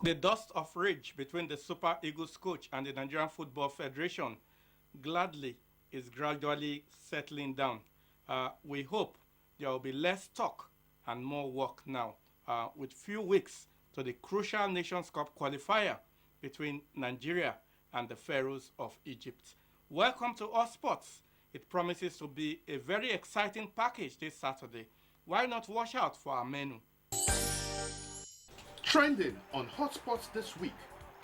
The dust of rage between the Super Eagles coach and the Nigerian Football Federation gladly is gradually settling down. We hope there will be less talk and more work now, with few weeks to the crucial Nations Cup qualifier between Nigeria and the Pharaohs of Egypt. Welcome to All Sports. It promises to be a very exciting package this Saturday. Why not watch out for our menu? Trending on hotspots this week,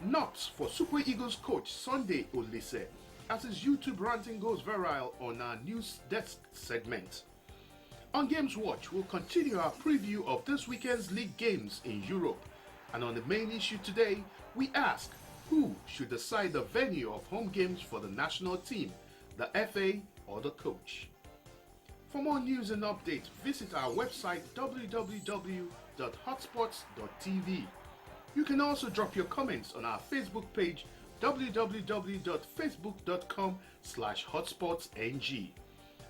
nuts for Super Eagles coach Sunday Olise as his YouTube ranting goes viral on our news desk segment. On Games Watch, we'll continue our preview of this weekend's league games in Europe. And on the main issue today, we ask who should decide the venue of home games for the national team, the FA or the coach. For more news and updates, visit our website www.hotspots.tv. You can also drop your comments on our Facebook page www.facebook.com/hotspotsng.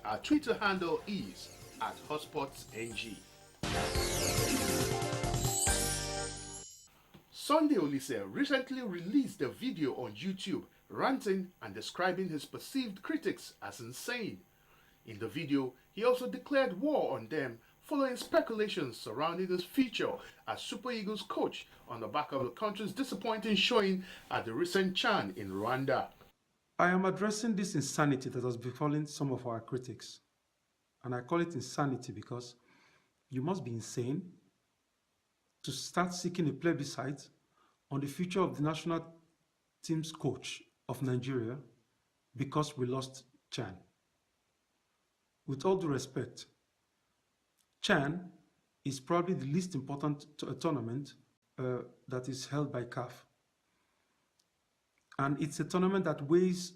Our Twitter handle is @hotspotsng. Sunday Olise recently released a video on YouTube ranting and describing his perceived critics as insane. In the video, he also declared war on them following speculations surrounding his future as Super Eagles coach on the back of the country's disappointing showing at the recent CHAN in Rwanda. I am addressing this insanity that has befallen some of our critics. And I call it insanity because you must be insane to start seeking a plebiscite on the future of the national team's coach of Nigeria because we lost CHAN. With all due respect, CHAN is probably the least important tournament that is held by CAF. And it's a tournament that weighs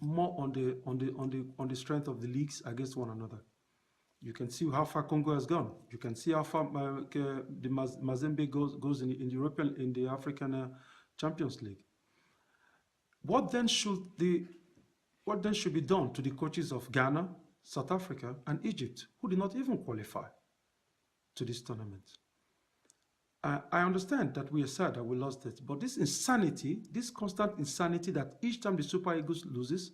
more on the strength of the leagues against one another. You can see how far Congo has gone. You can see how far the Mazembe goes in the African Champions League. What then should be done to the coaches of Ghana, South Africa, and Egypt, who did not even qualify to this tournament? I understand that we are sad that we lost it, but this insanity, this constant insanity that each time the Super Eagles loses,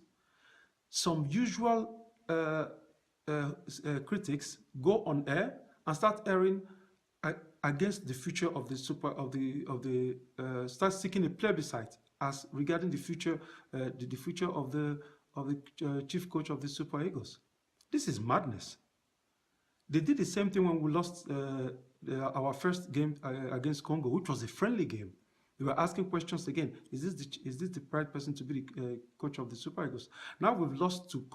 some usual critics go on air and start airing against the future of the start seeking a plebiscite as regarding the future of the chief coach of the Super Eagles. This is madness. They did the same thing when we lost our first game against Congo, which was a friendly game. They were asking questions again. Is this the right person to be the coach of the Super Eagles? Now we've lost to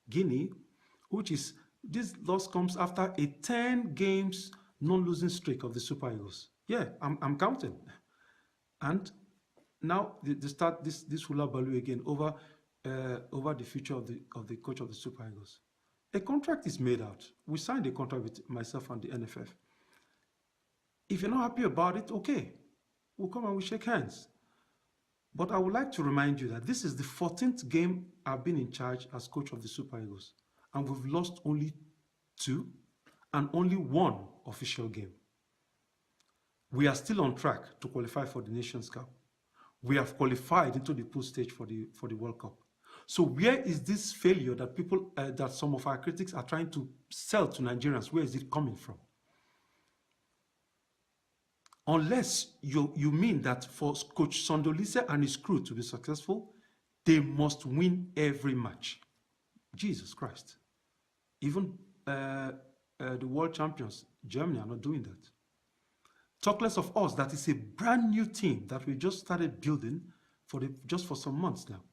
Guinea, which is, this loss comes after a 10 games non-losing streak of the Super Eagles. Yeah, I'm counting. And now they start this hula baloo again over the future of the coach of the Super Eagles. A contract is made out. We signed a contract with myself and the NFF. If you're not happy about it, okay, we'll come and we shake hands. But I would like to remind you that this is the 14th game I've been in charge as coach of the Super Eagles, and we've lost only 2 and only 1 official game. We are still on track to qualify for the Nations Cup. We have qualified into the pool stage for the World Cup. So where is this failure that that some of our critics are trying to sell to Nigerians? Where is it coming from? Unless you mean that for Coach Sunday Olise and his crew to be successful, they must win every match. Jesus Christ. Even the world champions, Germany, are not doing that. Talk less of us, that is a brand new team that we just started building just for some months now.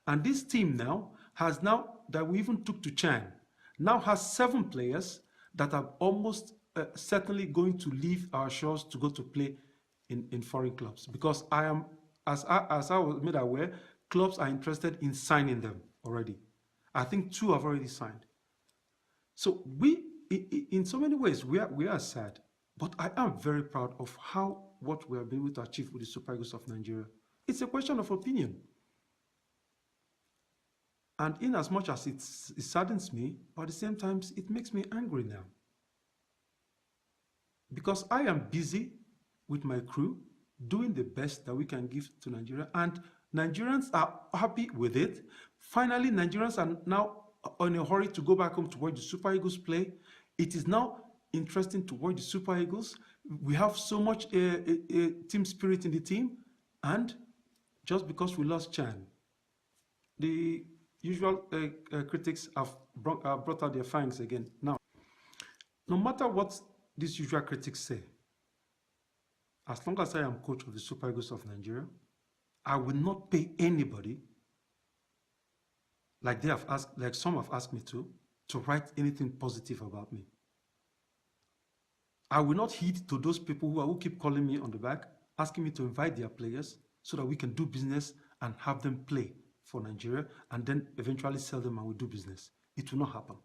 And this team now that we even took to CHAN, now has 7 players that are almost certainly going to leave our shores to go to play in foreign clubs, because as I was made aware, clubs are interested in signing them already. I think 2 have already signed. So in so many ways, we are sad, but I am very proud of what we have been able to achieve with the Super Eagles of Nigeria. It's a question of opinion. And in as much as it saddens me, but at the same time, it makes me angry now. Because I am busy with my crew, doing the best that we can give to Nigeria, and Nigerians are happy with it. Finally, Nigerians are now in a hurry to go back home to watch the Super Eagles play. It is now interesting to watch the Super Eagles. We have so much team spirit in the team, and just because we lost Chan, the usual critics have brought out their fangs again. Now, no matter what these usual critics say, as long as I am coach of the Super Eagles of Nigeria, I will not pay anybody, like some have asked me to write anything positive about me. I will not heed to those people who keep calling me on the back, asking me to invite their players so that we can do business and have them play for Nigeria and then eventually sell them and we do business. It will not happen.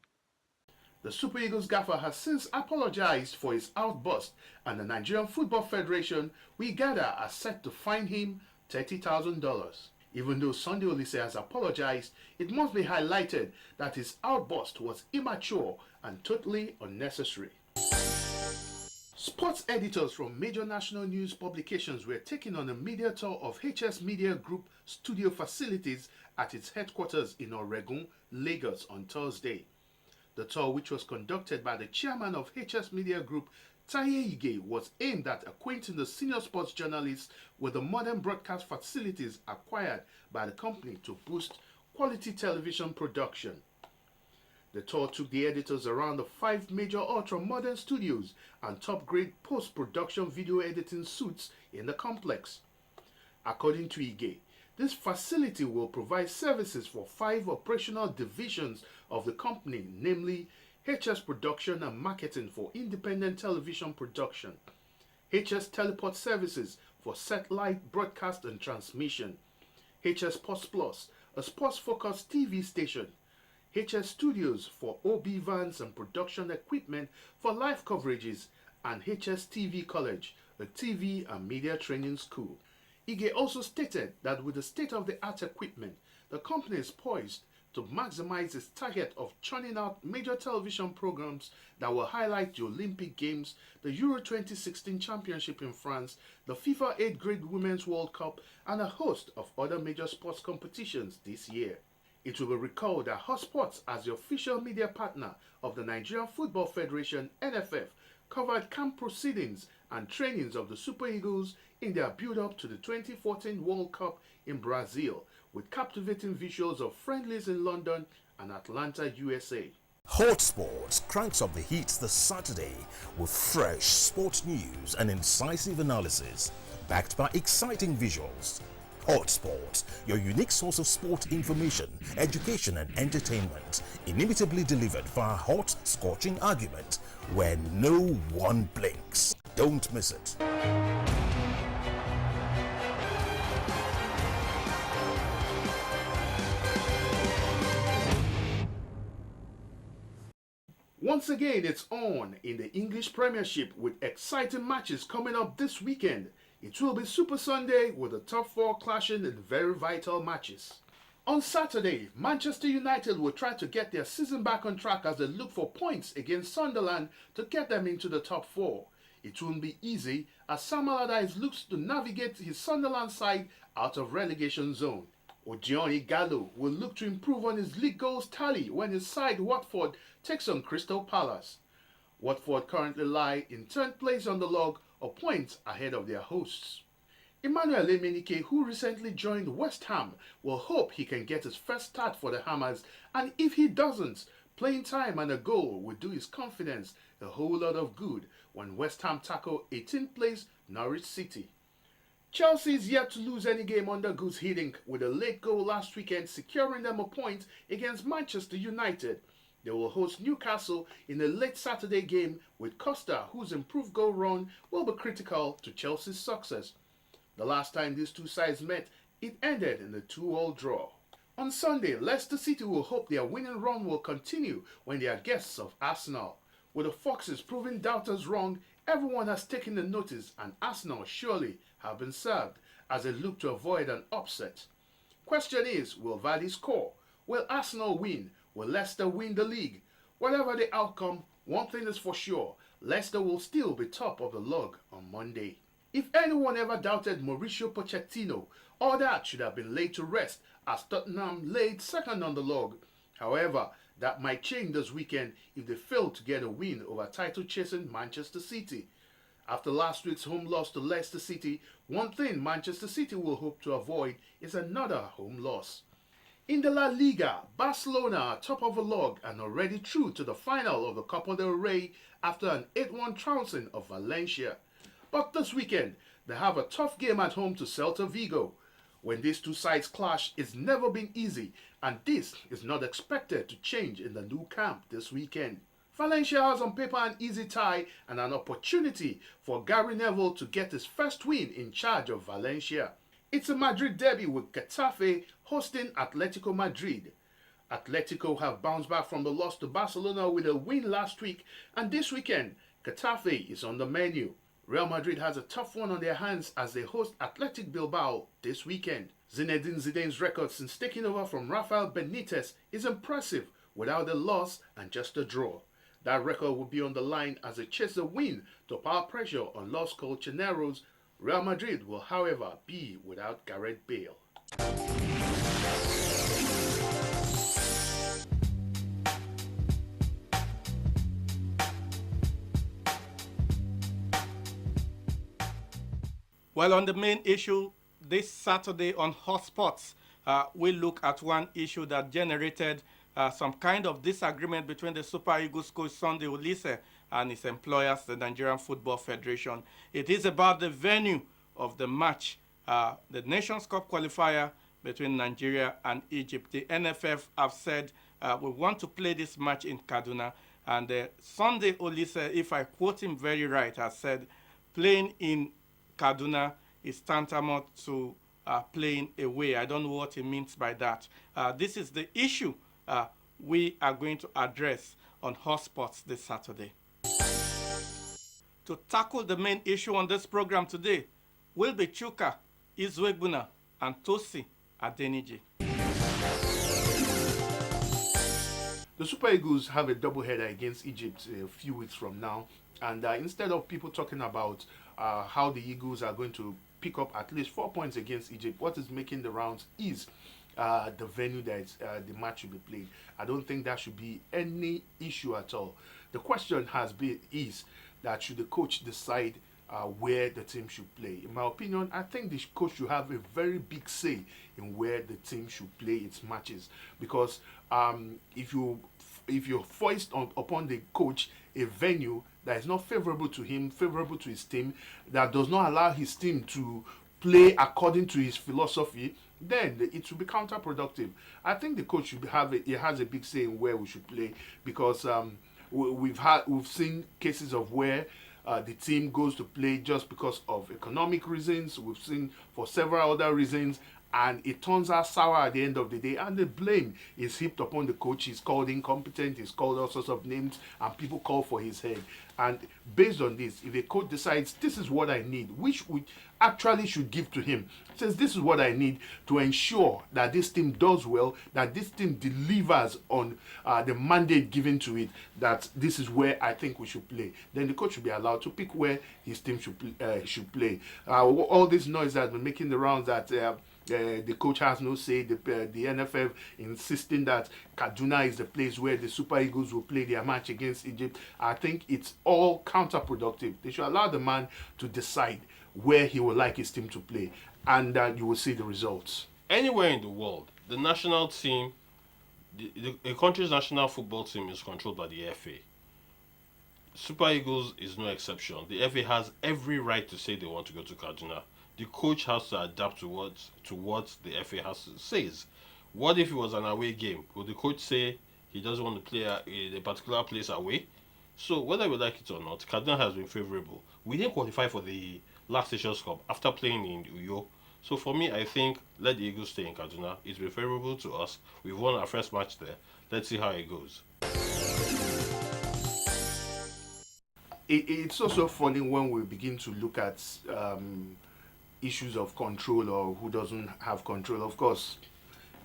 The Super Eagles gaffer has since apologized for his outburst, and the Nigerian Football Federation, we gather, are set to fine him $30,000. Even though Sunday Olise has apologized, it must be highlighted that his outburst was immature and totally unnecessary. Sports editors from major national news publications were taken on a media tour of HS Media Group studio facilities at its headquarters in Oregun, Lagos on Thursday. The tour, which was conducted by the chairman of HS Media Group, Taye Ige, was aimed at acquainting the senior sports journalists with the modern broadcast facilities acquired by the company to boost quality television production. The tour took the editors around the 5 major ultra-modern studios and top-grade post-production video editing suites in the complex. According to Ige, this facility will provide services for 5 operational divisions of the company, namely HS Production and Marketing for independent television production, HS Teleport Services for satellite broadcast and transmission, HS Sports Plus, a sports-focused TV station, HS Studios for OB vans and production equipment for live coverages, and HS TV College, a TV and media training school. Ige also stated that with the state-of-the-art equipment, the company is poised to maximize its target of churning out major television programs that will highlight the Olympic Games, the Euro 2016 Championship in France, the FIFA 8th Grade Women's World Cup, and a host of other major sports competitions this year. It will be recalled that Hot Sports, as the official media partner of the Nigerian Football Federation (NFF), covered camp proceedings and trainings of the Super Eagles in their build-up to the 2014 World Cup in Brazil, with captivating visuals of friendlies in London and Atlanta, USA. Hot Sports cranks up the heat this Saturday with fresh sports news and incisive analysis, backed by exciting visuals. Hot Sports, your unique source of sport information, education and entertainment, inimitably delivered via hot, scorching argument where no one blinks. Don't miss it. Once again, it's on in the English Premiership with exciting matches coming up this weekend. It will be Super Sunday with the top 4 clashing in very vital matches. On Saturday, Manchester United will try to get their season back on track as they look for points against Sunderland to get them into the top 4. It won't be easy as Sam Allardyce looks to navigate his Sunderland side out of relegation zone. Odion Gallo will look to improve on his league goals tally when his side Watford takes on Crystal Palace. Watford currently lie in 10th place on the log, a point ahead of their hosts. Emmanuel Emenike, who recently joined West Ham, will hope he can get his first start for the Hammers, and if he doesn't, playing time and a goal will do his confidence a whole lot of good when West Ham tackle 18th place Norwich City. Chelsea is yet to lose any game under Gus Hiddink, with a late goal last weekend securing them a point against Manchester United. They will host Newcastle in a late Saturday game with Costa, whose improved goal run will be critical to Chelsea's success. The last time these two sides met, it ended in a 2-2 draw. On Sunday, Leicester City will hope their winning run will continue when they are guests of Arsenal. With the Foxes proving doubters wrong, everyone has taken the notice and Arsenal surely have been served as they look to avoid an upset. Question is, will Vardy score? Will Arsenal win? Will Leicester win the league? Whatever the outcome, one thing is for sure, Leicester will still be top of the log on Monday. If anyone ever doubted Mauricio Pochettino, all that should have been laid to rest as Tottenham laid second on the log. However, that might change this weekend if they fail to get a win over title-chasing Manchester City. After last week's home loss to Leicester City, one thing Manchester City will hope to avoid is another home loss. In the La Liga, Barcelona are top of the log and already through to the final of the Copa del Rey after an 8-1 trouncing of Valencia. But this weekend, they have a tough game at home to Celta Vigo. When these two sides clash, it's never been easy, and this is not expected to change in the new camp this weekend. Valencia has on paper an easy tie and an opportunity for Gary Neville to get his first win in charge of Valencia. It's a Madrid derby with Getafe hosting Atletico Madrid. Atletico have bounced back from the loss to Barcelona with a win last week, and this weekend, Getafe is on the menu. Real Madrid has a tough one on their hands as they host Athletic Bilbao this weekend. Zinedine Zidane's record since taking over from Rafael Benitez is impressive without a loss and just a draw. That record will be on the line as they chase a win to power pressure on Los Colchoneros. Real Madrid will, however, be without Gareth Bale. Well, on the main issue, this Saturday on Hotspots, we look at one issue that generated some kind of disagreement between the Super Eagles coach Sunday Oliseh and his employers, the Nigerian Football Federation. It is about the venue of the match, the Nations Cup qualifier between Nigeria and Egypt. The NFF have said we want to play this match in Kaduna, and Sunday Oliseh, if I quote him very right, has said playing in Kaduna is tantamount to playing away. I don't know what he means by that. This is the issue we are going to address on Hotspots this Saturday. To tackle the main issue on this program today will be Chuka, Izwegbuna, and Tosi Adeniji. The Super Eagles have a doubleheader against Egypt a few weeks from now, and instead of people talking about how the Eagles are going to pick up at least 4 points against Egypt, what is making the rounds is the venue that the match should be played. I don't think that should be any issue at all. The question is that should the coach decide where the team should play? In my opinion, I think the coach should have a very big say in where the team should play its matches, because if you foist upon the coach a venue that is not favorable to him, favorable to his team, that does not allow his team to play according to his philosophy, then it will be counterproductive. I think the coach should has a big say in where we should play, because we've seen cases of where the team goes to play just because of economic reasons. We've seen for several other reasons, and it turns out sour at the end of the day, and the blame is heaped upon the coach. He's called incompetent, he's called all sorts of names, and people call for his head. And based on this, if a coach decides this is what I need, which we actually should give to him, says this is what I need to ensure that this team does well, that this team delivers on the mandate given to it, that this is where I think we should play, then the coach should be allowed to pick where his team should play. All this noise has been making the rounds that the coach has no say. The NFF insisting that Kaduna is the place where the Super Eagles will play their match against Egypt. I think it's all counterproductive. They should allow the man to decide where he would like his team to play, and you will see the results. Anywhere in the world, the national team, a country's national football team is controlled by the FA. Super Eagles is no exception. The FA has every right to say they want to go to Kaduna. The coach has to adapt to what the FA has to says. What if it was an away game? Would the coach say he doesn't want to play in a particular place away? So whether we like it or not, Kaduna has been favourable. We didn't qualify for the last Nations Cup after playing in Uyo. So for me, I think let the Eagles stay in Kaduna. It's been favourable to us. We've won our first match there. Let's see how it goes. It's also funny when we begin to look at issues of control or who doesn't have control. Of course,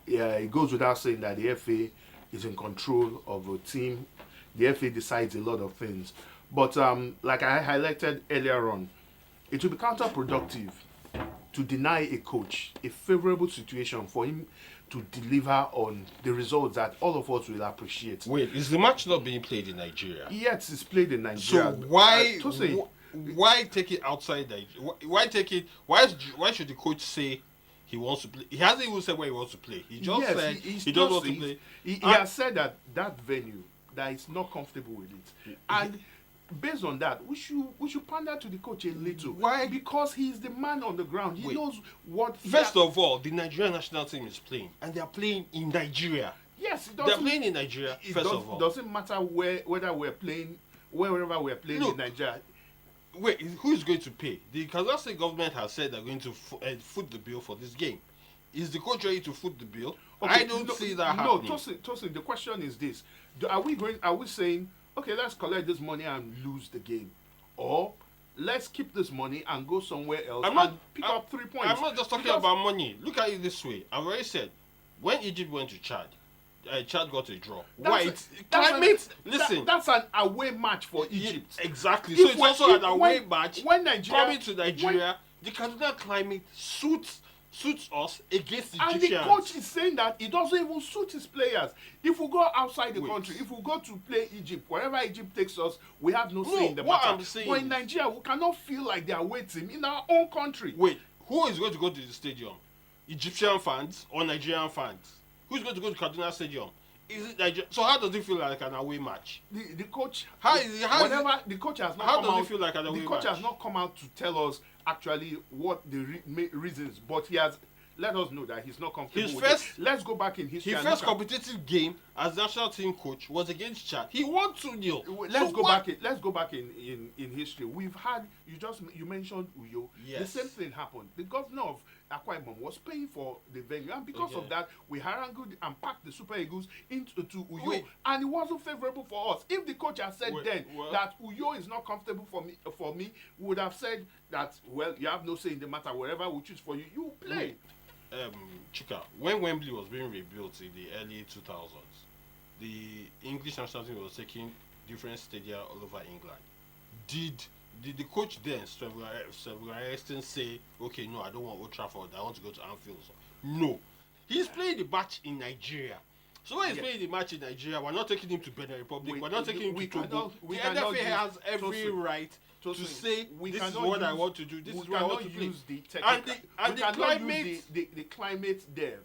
it goes without saying that the FA is in control of a team. The FA decides a lot of things. But like I highlighted earlier on, it will be counterproductive to deny a coach a favorable situation for him to deliver on the results that all of us will appreciate. Wait, is the match not being played in Nigeria? Yes, it's played in So Nigeria. why take it outside Nigeria? Why take it? Why should the coach say he wants to play? He hasn't even said where he wants to play. He just said he doesn't want to play. He has said that venue that he's not comfortable with it, and based on that, we should pander to the coach a little. Why? Because he's the man on the ground. He knows what. First of all, the Nigerian national team is playing, and they are playing in Nigeria. Yes, they're playing in Nigeria. First of all, doesn't matter whether we're playing wherever we're playing in Nigeria. Wait, who is going to pay? The Kaduna State government has said they're going to foot the bill for this game. Is the coach ready to foot the bill? Okay, I don't see that happening. No, Tosin, the question is this: Are we saying, okay, let's collect this money and lose the game, or let's keep this money and go somewhere else and pick up 3 points? I'm not just talking about money. Look at it this way. I've already said, when Egypt went to Chad, Chad got a draw. That's an away match for Egypt. Exactly. So it's also an away match. When Nigeria coming to Nigeria, the Kaduna climate suits us against the Egyptians. And the coach is saying that it doesn't even suit his players. If we go outside the country, if we go to play Egypt, wherever Egypt takes us, we have no say in the matter. But in Nigeria, we cannot feel like they are waiting in our own country. Wait, who is going to go to the stadium? Egyptian fans or Nigerian fans? Who's going to go to Kaduna Stadium? Is it Nigeria? So how does it feel like an away match? The coach, the coach has not how come does out, it feel like an away the coach match? has not come out to tell us actually what the reasons, but he has let us know that he's not comfortable with it. Let's go back in history. His first competitive game as national team coach was against Chad. He won 2-0. Let's go back in history. We've had you mentioned Uyo. Yes. The same thing happened. The governor of Akwa Ibom was paying for the venue, and because of that, we harangued and packed the Super Eagles into Uyo, and it wasn't favorable for us. If the coach had said that Uyo is not comfortable for me, we would have said that, well, you have no say in the matter. Wherever we choose for you, you play. Chika, when Wembley was being rebuilt in the early 2000s, the English national team was taking different stadia all over England. Did the coach then, Steven Eriksen, say, okay, no, I don't want Old Trafford, I want to go to Anfield? No. He's playing the match in Nigeria. So when he's playing the match in Nigeria, we're not taking him to Benin Republic, we're not taking him to Togo. The NFA has every right to say, this is what I want to do, this is what I want to play. And the climate... The climate there,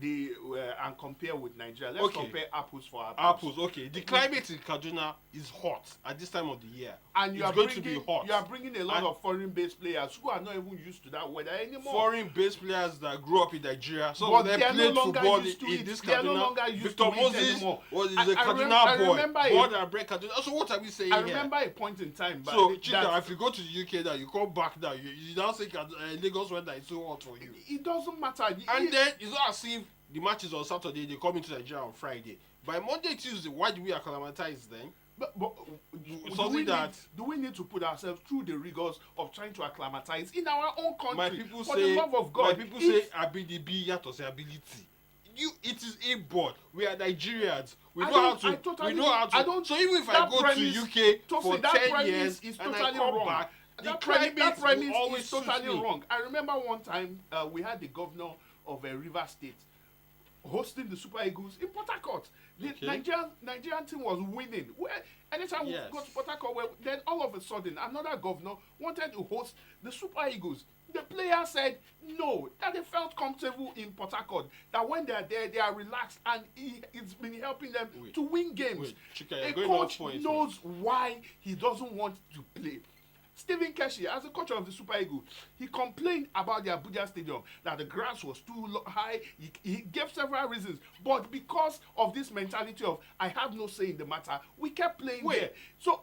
and compare with Nigeria. Let's compare apples for apples. Okay. The climate in Kaduna is hot at this time of the year. And it's going to be hot. You are bringing a lot of foreign-based players who are not even used to that weather anymore. Foreign-based players that grew up in Nigeria. Some of them played football in this Kaduna. Victor Moses was a Kaduna boy. Born and bred Kaduna. So what are we saying here? I remember a point in time. So, Chika, if you go to the UK now, you come back now, you now say Lagos weather is so hot for you. It doesn't matter. And then it's not as if the match is on Saturday, they come into Nigeria on Friday. By Monday, Tuesday, why do we acclimatize then? But do we need to put ourselves through the rigors of trying to acclimatize in our own country? My people for say, the love of God, my people say ability, yato say ability. It is inborn. We are Nigerians. We know how to. So even if I go to UK for 10 years and I come back, the climate will always totally wrong. I remember one time we had the governor of Rivers State hosting the Super Eagles in Port Harcourt. The Nigerian team was winning. Anytime we go to Port Harcourt, then all of a sudden another governor wanted to host the Super Eagles. The players said no, that they felt comfortable in Port Harcourt, that when they are there, they are relaxed, and it's been helping them to win games. A coach knows why he doesn't want to play. Stephen Keshi, as the coach of the Super Eagles, he complained about the Abuja Stadium, that the grass was too high. He gave several reasons. But because of this mentality of, I have no say in the matter, we kept playing there. So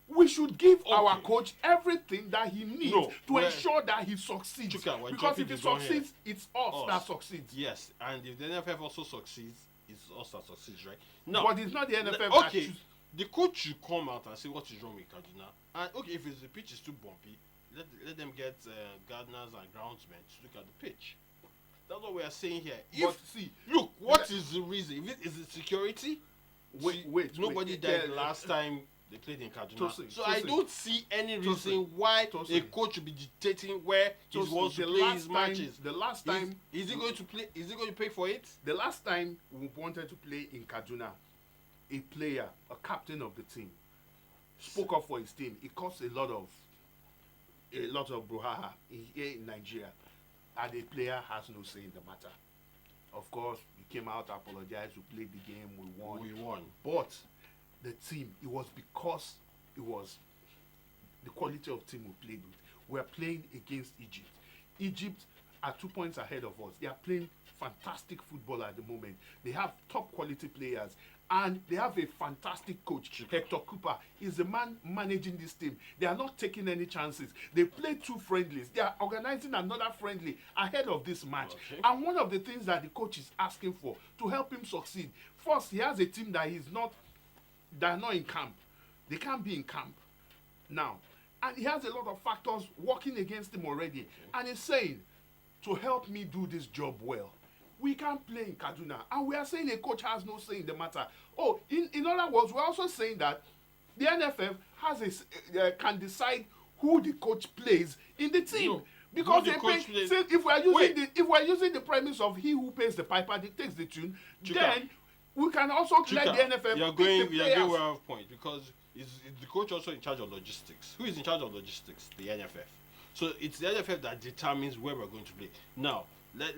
we should give our coach everything that he needs to ensure that he succeeds. Because if he succeeds, it's us that succeeds. Yes, and if the NFF also succeeds, it's us that succeeds, right? No, but it's not the NFF that chooses. The coach should come out and say what is wrong with Kaduna. And if the pitch is too bumpy, let them get gardeners and groundsmen to look at the pitch. That's what we are saying here. What is the reason? Is it security? Nobody died last time They played in Kaduna. Tosin, I don't see any reason why a coach should be dictating where he wants to play his matches. The last time is he going to play? Is he going to pay for it? The last time we wanted to play in Kaduna, a player, a captain of the team, spoke up for his team. It caused a lot of brouhaha here in Nigeria, and the player has no say in the matter. Of course, we came out, apologized, we played the game, we won. But the team, it was because it was the quality of team we played with. We are playing against Egypt. Egypt are 2 points ahead of us. They are playing fantastic football at the moment. They have top quality players, and they have a fantastic coach. Hector Cooper is the man managing this team. They are not taking any chances. They played 2 friendlies. They are organizing another friendly ahead of this match. Okay. And one of the things that the coach is asking for to help him succeed, first, he has a team that are not in camp. They can't be in camp now. And he has a lot of factors working against him already. Okay. And he's saying, to help me do this job well, we can't play in Kaduna. And we are saying a coach has no say in the matter. Oh, in other words, we're also saying that the NFF can decide who the coach plays in the team. No, because they pay, if we're using the premise of he who pays the piper dictates the tune, then we can also let the NFF you're going well off point, because is the coach also in charge of logistics? Who is in charge of logistics? The NFF. So it's the NFF that determines where we're going to play. Now,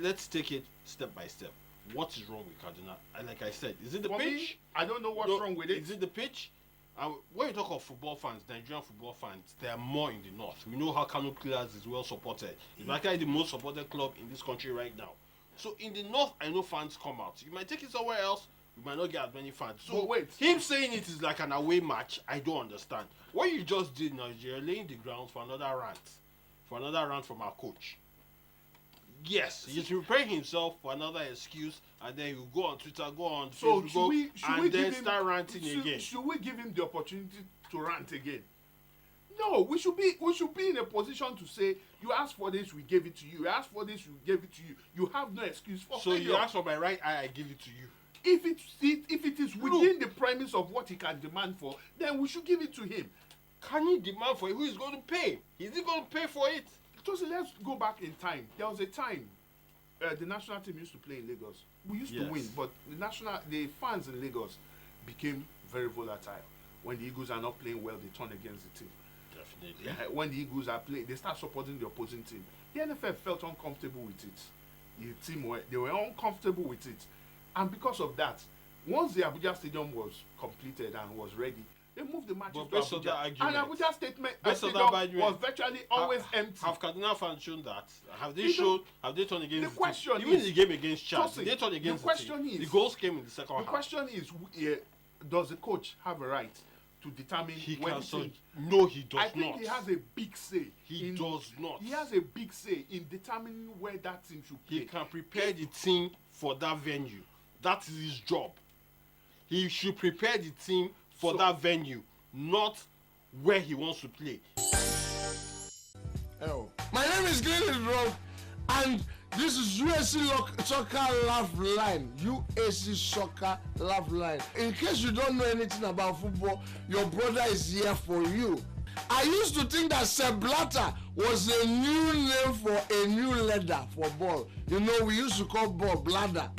let's take it step by step. What is wrong with Kaduna? And like I said, is it the pitch? Me, I don't know what's wrong with it. Is it the pitch? When you talk of football fans, Nigerian football fans, they are more in the north. We know how Kano Pillars is well supported. It's actually the most supported club in this country right now. So in the north, I know fans come out. You might take it somewhere else, you might not get as many fans. So him saying it is like an away match, I don't understand. What you just did now is you're laying the ground for another rant. From our coach. Yes, he's preparing himself for another excuse, and then he'll go on Twitter, go on Facebook, and then start ranting again. Should we give him the opportunity to rant again? No, we should be in a position to say, you asked for this, we gave it to you. You asked for this, we gave it to you. You have no excuse for failure. So you asked for my right eye, I give it to you. If it is within the premise of what he can demand for, then we should give it to him. Can he demand for it? Who is going to pay? Is he going to pay for it? So let's go back in time. There was a time the national team used to play in Lagos. We used to win, but the fans in Lagos became very volatile. When the Eagles are not playing well, they turn against the team. Definitely. Yeah, when the Eagles are playing, they start supporting the opposing team. The NFF felt uncomfortable with it. The team they were uncomfortable with it, and because of that, once the Abuja Stadium was completed and was ready, they moved the matches to Abuja. And Abuja Stadium was virtually always empty. Have Kaduna fans shown that? Have they turned against the question? Even in the game against Chad, they turned against the team. The goals came in the second half. The question is, does the coach have a right to determine when the team? No, he does not. I think he has a big say. He does not. He has a big say in determining where that team should play. He can prepare the team for that venue. That is his job. He should prepare the team for that venue, not where he wants to play. Hello. My name is Glenn Rob, and this is USC Soccer Love Line. USC Soccer Love Line. In case you don't know anything about football, your brother is here for you. I used to think that Seblata was a new name for a new leather for ball. You know, we used to call ball bladder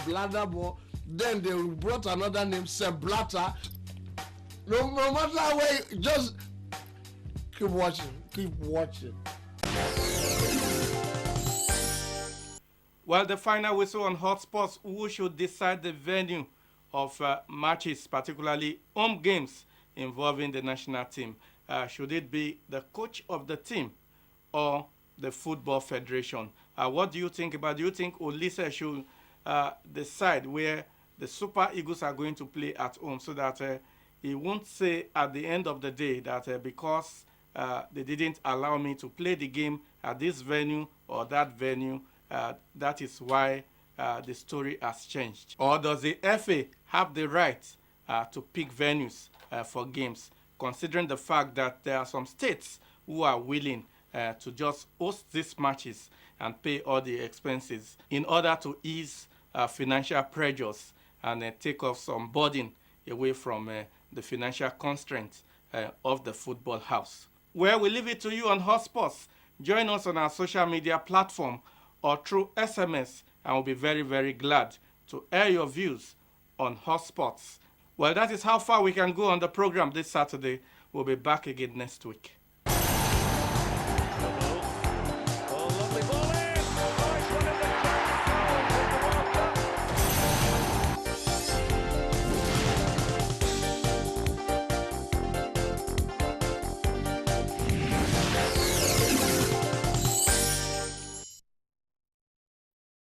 ball. Then they brought another name, Seblata. No matter where, just keep watching. Well, the final whistle on hot spots, who should decide the venue of matches, particularly home games involving the national team? Should it be the coach of the team or the Football Federation? What do you think about? Do you think Olise should decide where the Super Eagles are going to play at home, so that he won't say at the end of the day that because they didn't allow me to play the game at this venue or that venue, that is why the story has changed? Or does the FA have the right to pick venues for games, considering the fact that there are some states who are willing to just host these matches and pay all the expenses in order to ease financial pressures and take off some burden away from the financial constraints of the football house. Well, we leave it to you on Hotspots. Join us on our social media platform or through SMS, and we'll be very, very glad to air your views on Hotspots. Well, that is how far we can go on the program this Saturday. We'll be back again next week.